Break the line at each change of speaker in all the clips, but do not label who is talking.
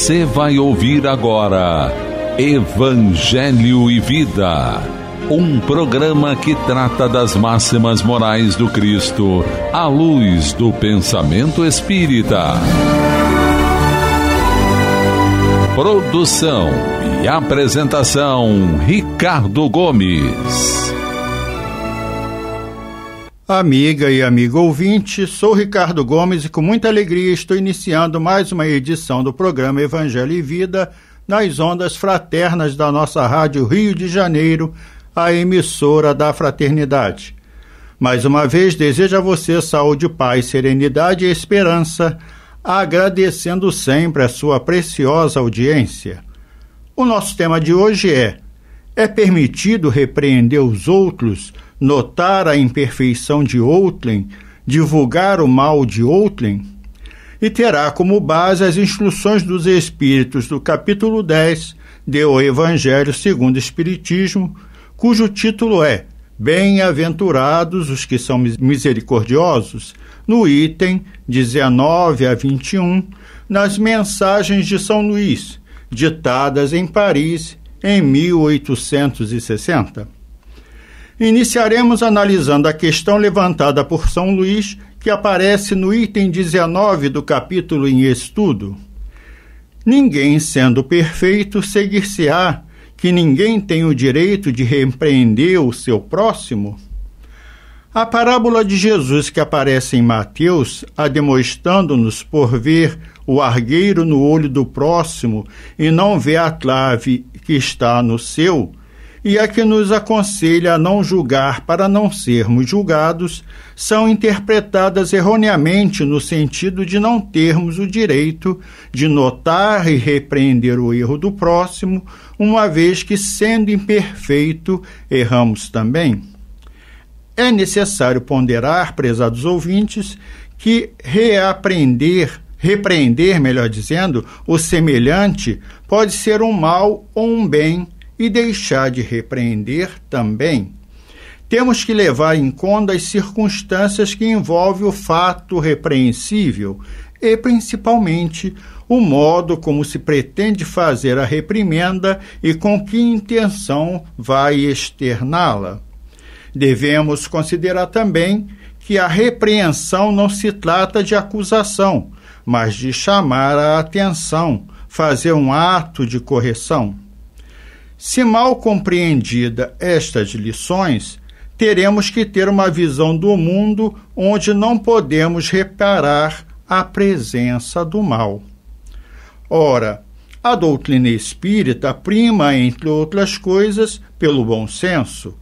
Você vai ouvir agora Evangelho e Vida, um programa que trata das máximas morais do Cristo à luz do pensamento espírita. Produção e apresentação, Ricardo Gomes.
Amiga e amigo ouvinte, sou Ricardo Gomes e com muita alegria estou iniciando mais uma edição do programa Evangelho e Vida nas ondas fraternas da nossa Rádio Rio de Janeiro, a emissora da Fraternidade. Mais uma vez desejo a você saúde, paz, serenidade e esperança, agradecendo sempre a sua preciosa audiência. O nosso tema de hoje é permitido repreender os outros, notar a imperfeição de outrem, divulgar o mal de outrem? E terá como base as instruções dos Espíritos do capítulo 10 do Evangelho segundo o Espiritismo, cujo título é Bem-aventurados os que são misericordiosos, no item 19 a 21, nas mensagens de São Luís, ditadas em Paris em 1860. Iniciaremos analisando a questão levantada por São Luís, que aparece no item 19 do capítulo em estudo. Ninguém sendo perfeito, seguir-se-á que ninguém tem o direito de repreender o seu próximo? A parábola de Jesus que aparece em Mateus, ademostrando-nos por ver o argueiro no olho do próximo e não ver a clave que está no seu, e a que nos aconselha a não julgar para não sermos julgados, são interpretadas erroneamente no sentido de não termos o direito de notar e repreender o erro do próximo, uma vez que, sendo imperfeito, erramos também. É necessário ponderar, prezados ouvintes, que repreender, o semelhante pode ser um mal ou um bem, e deixar de repreender também. Temos que levar em conta as circunstâncias que envolvem o fato repreensível e, principalmente, o modo como se pretende fazer a reprimenda e com que intenção vai externá-la. Devemos considerar também que a repreensão não se trata de acusação, mas de chamar a atenção, fazer um ato de correção. Se mal compreendida estas lições, teremos que ter uma visão do mundo onde não podemos reparar a presença do mal. Ora, a doutrina espírita prima, entre outras coisas, pelo bom senso.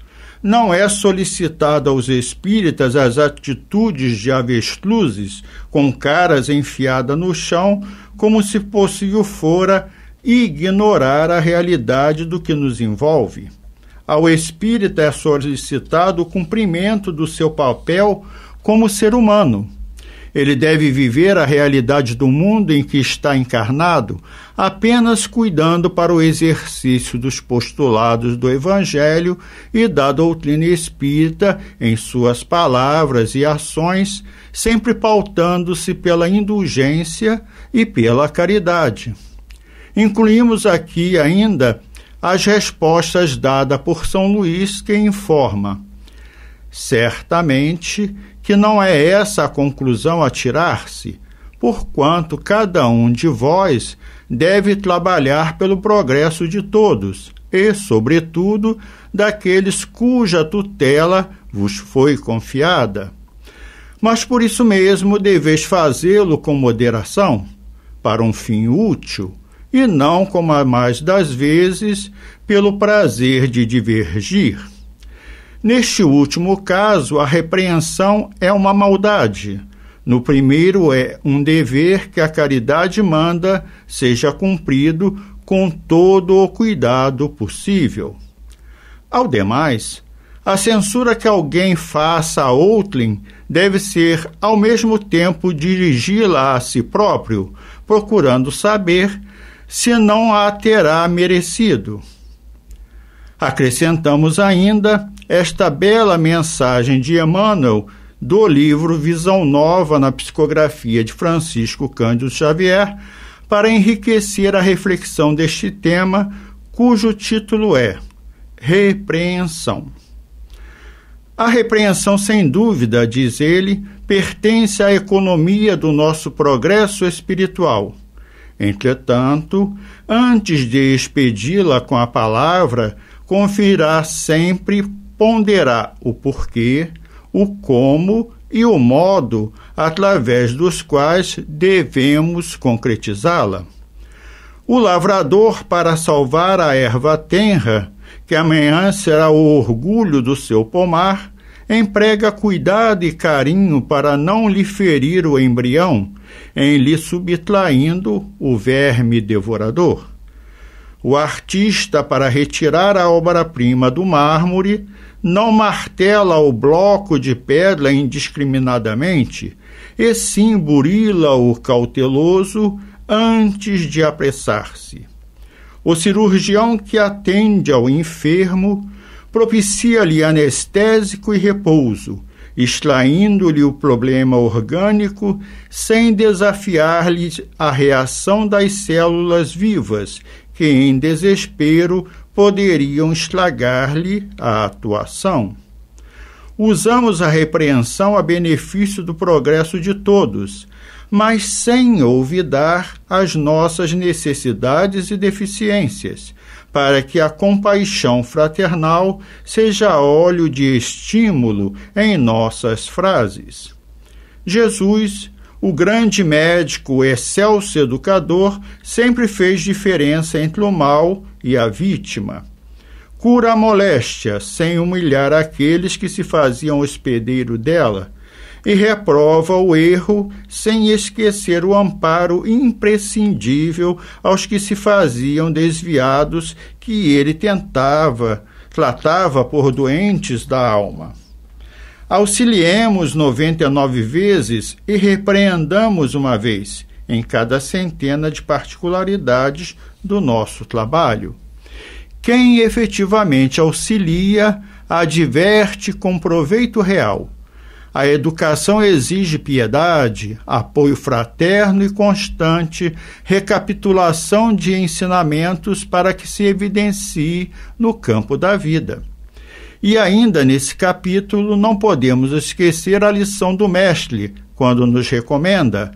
Não é solicitada aos espíritas as atitudes de avestruzes, com caras enfiadas no chão, como se possível fora ignorar a realidade do que nos envolve. Ao espírita é solicitado o cumprimento do seu papel como ser humano. Ele deve viver a realidade do mundo em que está encarnado, apenas cuidando para o exercício dos postulados do Evangelho e da doutrina espírita em suas palavras e ações, sempre pautando-se pela indulgência e pela caridade. Incluímos aqui ainda as respostas dadas por São Luís, que informa: certamente que não é essa a conclusão a tirar-se, porquanto cada um de vós deve trabalhar pelo progresso de todos, e, sobretudo, daqueles cuja tutela vos foi confiada. Mas por isso mesmo deveis fazê-lo com moderação, para um fim útil, e não, como a mais das vezes, pelo prazer de divergir. Neste último caso, a repreensão é uma maldade. No primeiro é um dever que a caridade manda seja cumprido com todo o cuidado possível. Ao demais, a censura que alguém faça a outrem deve ser, ao mesmo tempo, dirigi-la a si próprio, procurando saber se não a terá merecido. Acrescentamos ainda esta bela mensagem de Emmanuel do livro Visão Nova na Psicografia de Francisco Cândido Xavier, para enriquecer a reflexão deste tema, cujo título é Repreensão. A repreensão, sem dúvida, diz ele, pertence à economia do nosso progresso espiritual. Entretanto, antes de expedi-la com a palavra, convirá sempre ponderar o porquê, o como e o modo através dos quais devemos concretizá-la. O lavrador, para salvar a erva tenra, que amanhã será o orgulho do seu pomar, emprega cuidado e carinho para não lhe ferir o embrião, em lhe subtraindo o verme devorador. O artista, para retirar a obra-prima do mármore, não martela o bloco de pedra indiscriminadamente, e sim burila-o cauteloso antes de apressar-se. O cirurgião que atende ao enfermo propicia-lhe anestésico e repouso, extraindo-lhe o problema orgânico sem desafiar-lhe a reação das células vivas, que em desespero poderiam estragar-lhe a atuação. Usamos a repreensão a benefício do progresso de todos, mas sem olvidar as nossas necessidades e deficiências, para que a compaixão fraternal seja óleo de estímulo em nossas frases. Jesus, o grande médico, excelso educador, sempre fez diferença entre o mal e a vítima. Cura a moléstia, sem humilhar aqueles que se faziam hospedeiro dela, e reprova o erro, sem esquecer o amparo imprescindível aos que se faziam desviados, que ele tratava por doentes da alma. Auxiliemos 99 vezes e repreendamos uma vez, em cada centena de particularidades do nosso trabalho. Quem efetivamente auxilia, adverte com proveito real. A educação exige piedade, apoio fraterno e constante, recapitulação de ensinamentos para que se evidencie no campo da vida. E ainda nesse capítulo não podemos esquecer a lição do mestre, quando nos recomenda: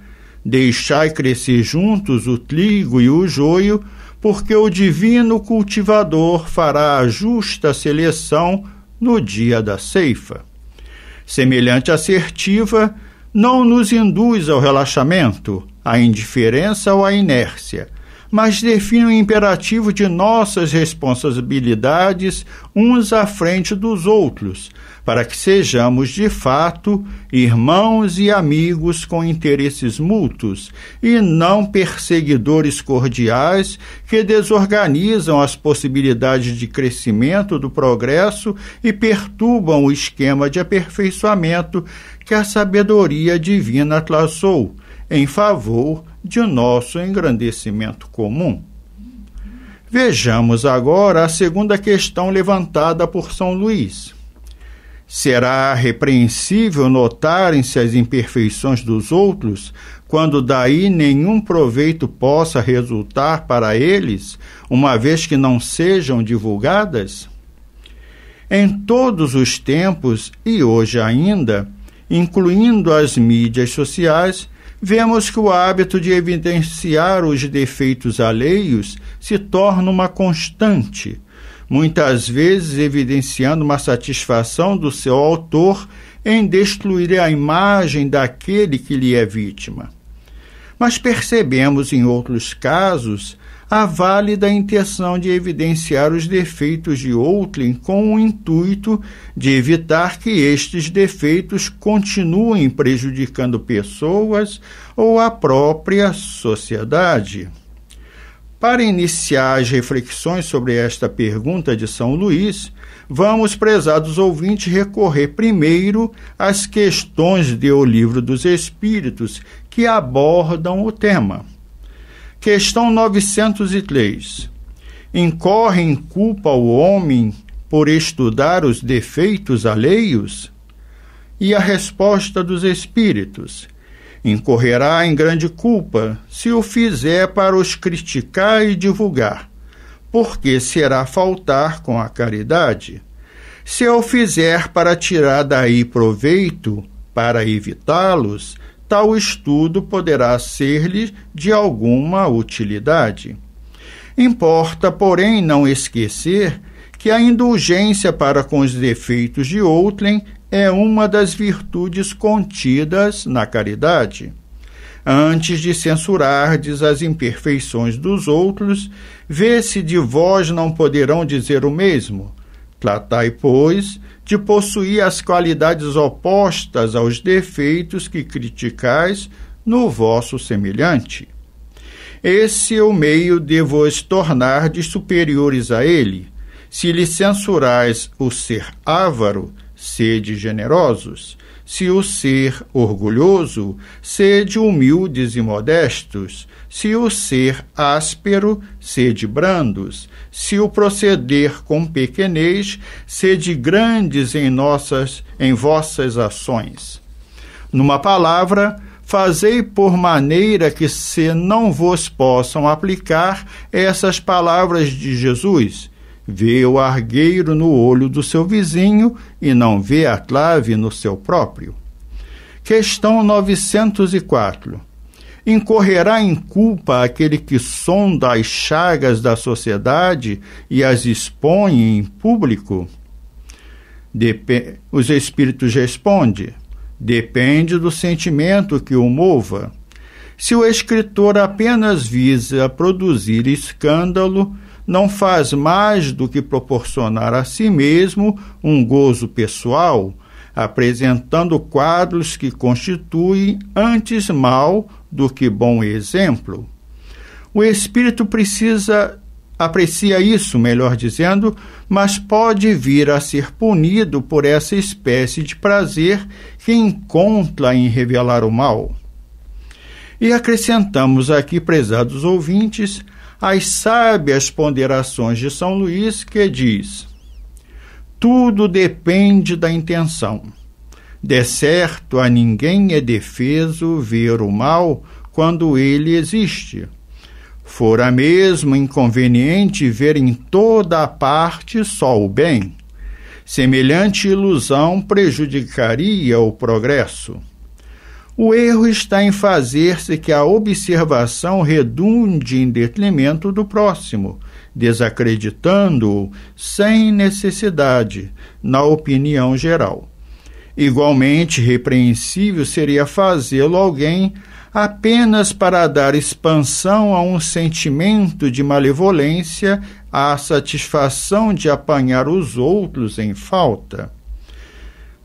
deixai crescer juntos o trigo e o joio, porque o divino cultivador fará a justa seleção no dia da ceifa. Semelhante assertiva não nos induz ao relaxamento, à indiferença ou à inércia, mas define o imperativo de nossas responsabilidades uns à frente dos outros, para que sejamos, de fato, irmãos e amigos com interesses mútuos, e não perseguidores cordiais que desorganizam as possibilidades de crescimento do progresso e perturbam o esquema de aperfeiçoamento que a sabedoria divina traçou, em favor de nosso engrandecimento comum. Vejamos agora a segunda questão levantada por São Luís. Será repreensível notarem-se as imperfeições dos outros, quando daí nenhum proveito possa resultar para eles, uma vez que não sejam divulgadas? Em todos os tempos, e hoje ainda, incluindo as mídias sociais, vemos que o hábito de evidenciar os defeitos alheios se torna uma constante, muitas vezes evidenciando uma satisfação do seu autor em destruir a imagem daquele que lhe é vítima. Mas percebemos em outros casos a válida intenção de evidenciar os defeitos de outrem com o intuito de evitar que estes defeitos continuem prejudicando pessoas ou a própria sociedade. Para iniciar as reflexões sobre esta pergunta de São Luís, vamos, prezados ouvintes, recorrer primeiro às questões do Livro dos Espíritos que abordam o tema. Questão 903. Incorre em culpa o homem por estudar os defeitos alheios? E a resposta dos Espíritos: Incorrerá em grande culpa se o fizer para os criticar e divulgar, porque será faltar com a caridade. Se o fizer para tirar daí proveito, para evitá-los, tal estudo poderá ser-lhe de alguma utilidade. Importa, porém, não esquecer que a indulgência para com os defeitos de outrem é uma das virtudes contidas na caridade. Antes de censurardes as imperfeições dos outros, vê se de vós não poderão dizer o mesmo. Tratai, pois, de possuir as qualidades opostas aos defeitos que criticais no vosso semelhante. Esse é o meio de vos tornardes superiores a ele. Se lhe censurais o ser avaro, sede generosos. Se o ser orgulhoso, sede humildes e modestos. Se o ser áspero, sede brandos. Se o proceder com pequenez, sede grandes em vossas ações. Numa palavra, fazei por maneira que se não vos possam aplicar essas palavras de Jesus. Vê o argueiro no olho do seu vizinho e não vê a clave no seu próprio. Questão 904. Incorrerá em culpa aquele que sonda as chagas da sociedade e as expõe em público? Os espíritos respondem: depende do sentimento que o mova. Se o escritor apenas visa produzir escândalo, não faz mais do que proporcionar a si mesmo um gozo pessoal, apresentando quadros que constituem antes mal do que bom exemplo. O espírito aprecia isso, melhor dizendo, mas pode vir a ser punido por essa espécie de prazer que encontra em revelar o mal. E acrescentamos aqui, prezados ouvintes, as sábias ponderações de São Luís, que diz: tudo depende da intenção. De certo, a ninguém é defeso ver o mal quando ele existe. Fora mesmo inconveniente ver em toda a parte só o bem. Semelhante ilusão prejudicaria o progresso. O erro está em fazer-se que a observação redunde em detrimento do próximo, desacreditando-o sem necessidade, na opinião geral. Igualmente repreensível seria fazê-lo alguém apenas para dar expansão a um sentimento de malevolência, à satisfação de apanhar os outros em falta.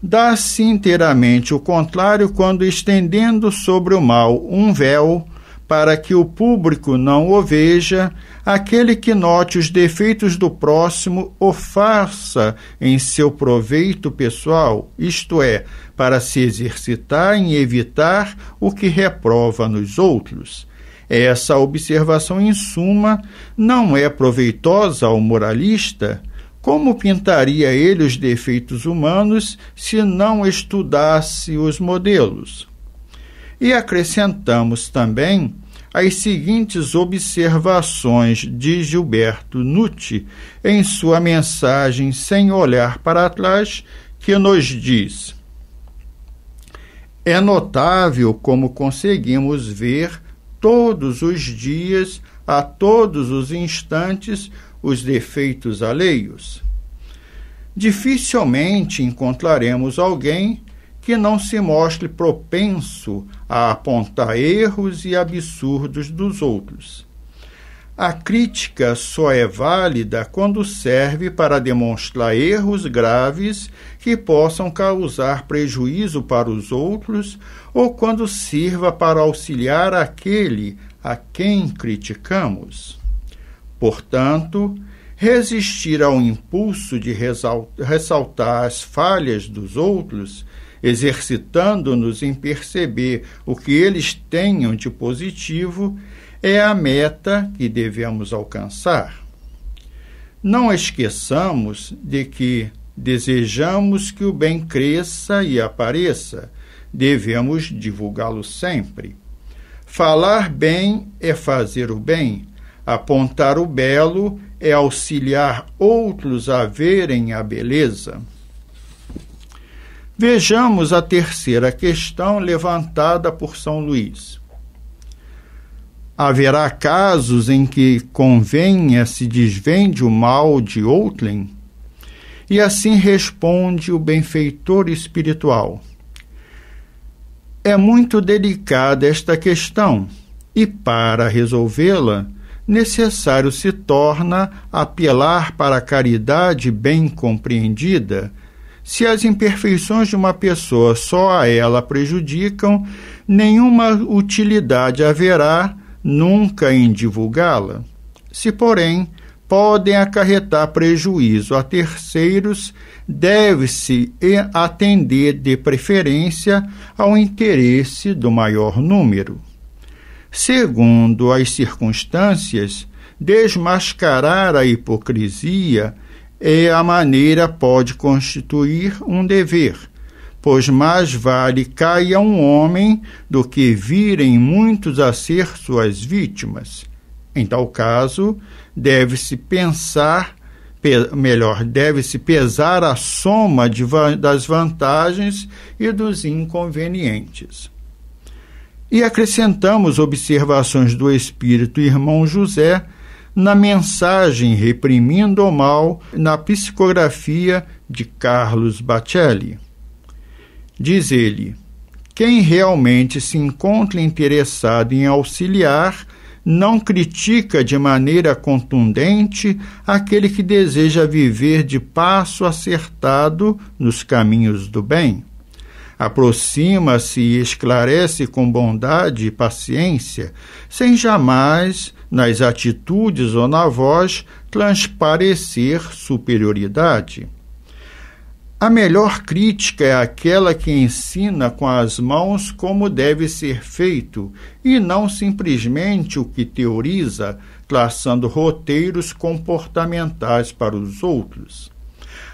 Dá-se inteiramente o contrário quando, estendendo sobre o mal um véu, para que o público não o veja, aquele que note os defeitos do próximo o faça em seu proveito pessoal, isto é, para se exercitar em evitar o que reprova nos outros. Essa observação, em suma, não é proveitosa ao moralista. Como pintaria ele os defeitos humanos se não estudasse os modelos? E acrescentamos também as seguintes observações de Gilberto Nutti em sua mensagem Sem Olhar para Trás, que nos diz: é notável como conseguimos ver todos os dias, a todos os instantes, os defeitos alheios. Dificilmente encontraremos alguém que não se mostre propenso a apontar erros e absurdos dos outros. A crítica só é válida quando serve para demonstrar erros graves que possam causar prejuízo para os outros ou quando sirva para auxiliar aquele a quem criticamos. Portanto, resistir ao impulso de ressaltar as falhas dos outros, exercitando-nos em perceber o que eles tenham de positivo, é a meta que devemos alcançar. Não esqueçamos de que desejamos que o bem cresça e apareça, devemos divulgá-lo sempre. Falar bem é fazer o bem, apontar o belo é auxiliar outros a verem a beleza. Vejamos a terceira questão levantada por São Luís. Haverá casos em que convenha se desvende o mal de outrem? E assim responde o benfeitor espiritual. É muito delicada esta questão, e para resolvê-la, necessário se torna apelar para a caridade bem compreendida. Se as imperfeições de uma pessoa só a ela prejudicam, nenhuma utilidade haverá nunca em divulgá-la. Se, porém, podem acarretar prejuízo a terceiros, deve-se atender de preferência ao interesse do maior número. Segundo as circunstâncias, desmascarar a hipocrisia pode constituir um dever, pois mais vale caia um homem do que virem muitos a ser suas vítimas. Em tal caso, deve-se pesar a soma das vantagens e dos inconvenientes. E acrescentamos observações do Espírito Irmão José na mensagem Reprimindo o Mal, na psicografia de Carlos Bacelli. Diz ele: quem realmente se encontra interessado em auxiliar não critica de maneira contundente aquele que deseja viver de passo acertado nos caminhos do bem. Aproxima-se e esclarece com bondade e paciência, sem jamais, nas atitudes ou na voz, transparecer superioridade. A melhor crítica é aquela que ensina com as mãos como deve ser feito, e não simplesmente o que teoriza, traçando roteiros comportamentais para os outros.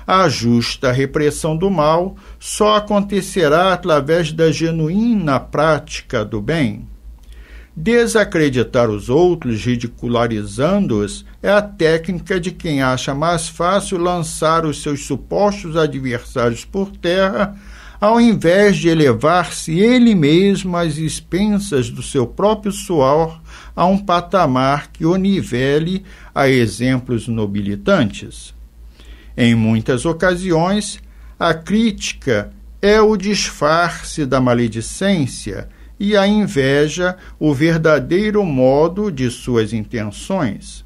A justa repressão do mal só acontecerá através da genuína prática do bem. Desacreditar os outros, ridicularizando-os, é a técnica de quem acha mais fácil lançar os seus supostos adversários por terra, ao invés de elevar-se ele mesmo às expensas do seu próprio suor a um patamar que o nivele a exemplos nobilitantes. Em muitas ocasiões, a crítica é o disfarce da maledicência e a inveja o verdadeiro modo de suas intenções.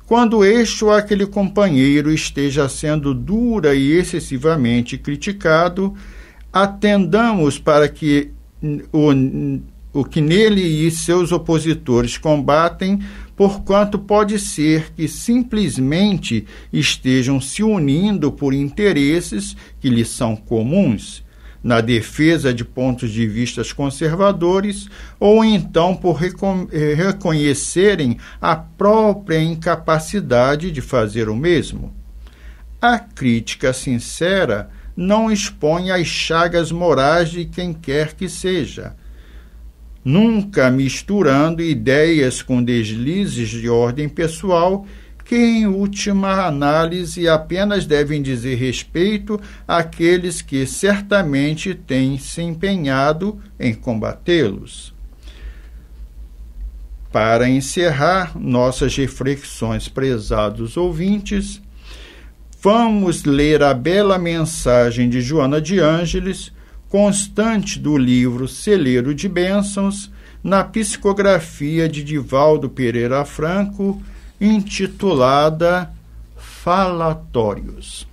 Quando este ou aquele companheiro esteja sendo dura e excessivamente criticado, atendamos para que o que nele e seus opositores combatem, porquanto pode ser que simplesmente estejam se unindo por interesses que lhes são comuns, na defesa de pontos de vista conservadores, ou então por reconhecerem a própria incapacidade de fazer o mesmo. A crítica sincera não expõe as chagas morais de quem quer que seja, nunca misturando ideias com deslizes de ordem pessoal que, em última análise, apenas devem dizer respeito àqueles que certamente têm se empenhado em combatê-los. Para encerrar nossas reflexões, prezados ouvintes, vamos ler a bela mensagem de Joana de Ângeles, constante do livro Celeiro de Bênçãos, na psicografia de Divaldo Pereira Franco, intitulada Falatórios.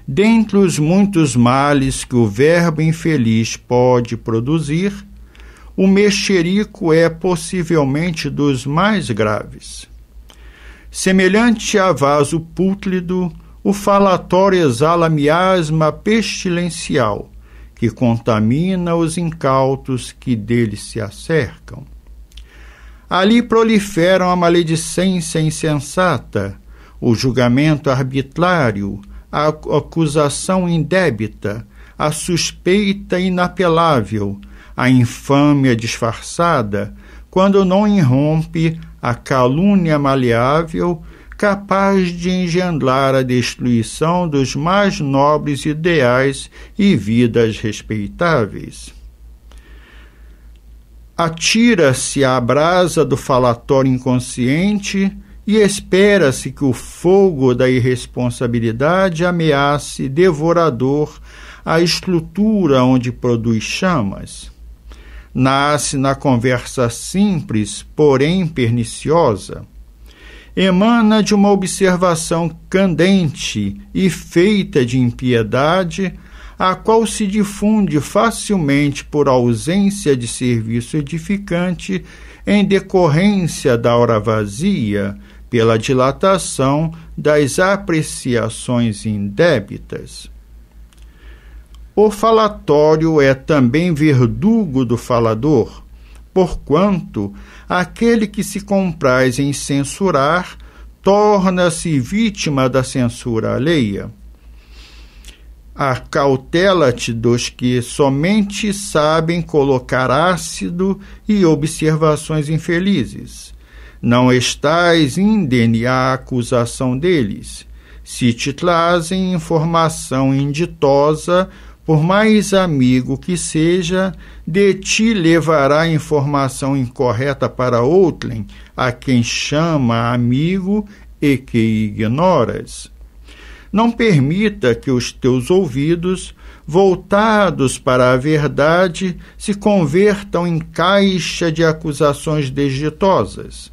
Dentre os muitos males que o verbo infeliz pode produzir, o mexerico é possivelmente dos mais graves. Semelhante a vaso pútrido, o falatório exala miasma pestilencial, que contamina os incautos que dele se acercam. Ali proliferam a maledicência insensata, o julgamento arbitrário, a acusação indébita, a suspeita inapelável, a infâmia disfarçada, quando não irrompe a calúnia maleável, capaz de engendrar a destruição dos mais nobres ideais e vidas respeitáveis. Atira-se à brasa do falatório inconsciente e espera-se que o fogo da irresponsabilidade ameace devorador a estrutura onde produz chamas. Nasce na conversa simples, porém perniciosa. Emana de uma observação candente e feita de impiedade, a qual se difunde facilmente por ausência de serviço edificante em decorrência da hora vazia, pela dilatação das apreciações indébitas. O falatório é também verdugo do falador, porquanto aquele que se compraz em censurar torna-se vítima da censura alheia. Acautela-te dos que somente sabem colocar ácido e observações infelizes. Não estás indene à acusação deles. Se te trazem informação inditosa, por mais amigo que seja, de ti levará informação incorreta para outrem, a quem chama amigo e que ignoras. Não permita que os teus ouvidos, voltados para a verdade, se convertam em caixa de acusações desditosas.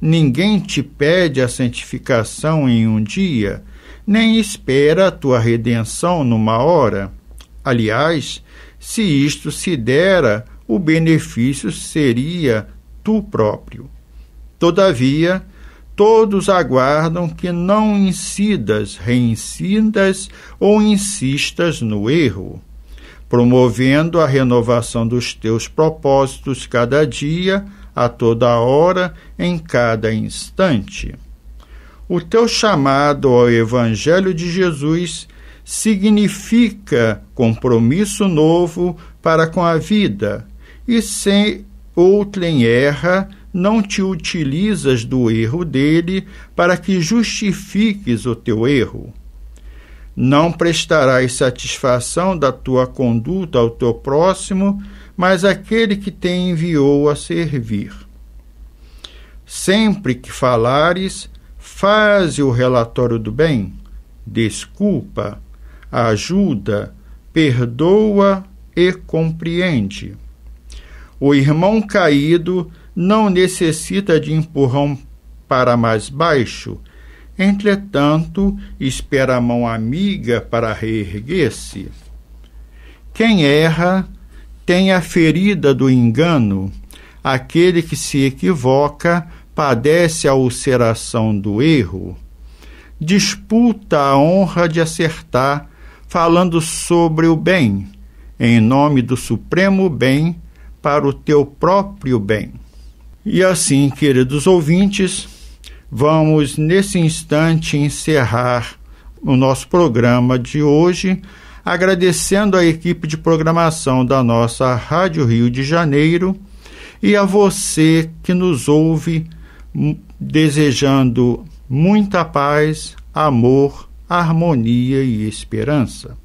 Ninguém te pede a santificação em um dia, nem espera a tua redenção numa hora. Aliás, se isto se dera, o benefício seria tu próprio. Todavia, todos aguardam que não incidas, reincidas ou insistas no erro, promovendo a renovação dos teus propósitos cada dia, a toda hora, em cada instante. O teu chamado ao Evangelho de Jesus significa compromisso novo para com a vida, e se outrem erra, não te utilizas do erro dele para que justifiques o teu erro. Não prestarás satisfação da tua conduta ao teu próximo, mas àquele que te enviou a servir. Sempre que falares, faze o relatório do bem, desculpa, ajuda, perdoa e compreende. O irmão caído não necessita de empurrão para mais baixo, entretanto, espera a mão amiga para reerguer-se. Quem erra tem a ferida do engano, aquele que se equivoca padece a ulceração do erro. Disputa a honra de acertar, falando sobre o bem, em nome do supremo bem, para o teu próprio bem. E assim, queridos ouvintes, vamos nesse instante encerrar o nosso programa de hoje, agradecendo a equipe de programação da nossa Rádio Rio de Janeiro e a você que nos ouve, desejando muita paz, amor, harmonia e esperança.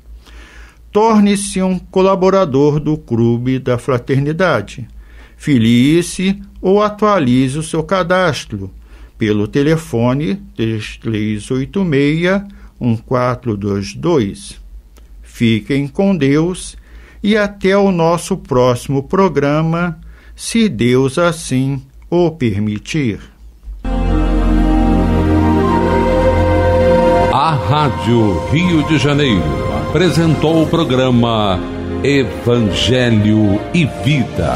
Torne-se um colaborador do Clube da Fraternidade. Filie-se ou atualize o seu cadastro pelo telefone 3386-1422. Fiquem com Deus e até o nosso próximo programa, se Deus assim o permitir.
A Rádio Rio de Janeiro apresentou o programa Evangelho e Vida.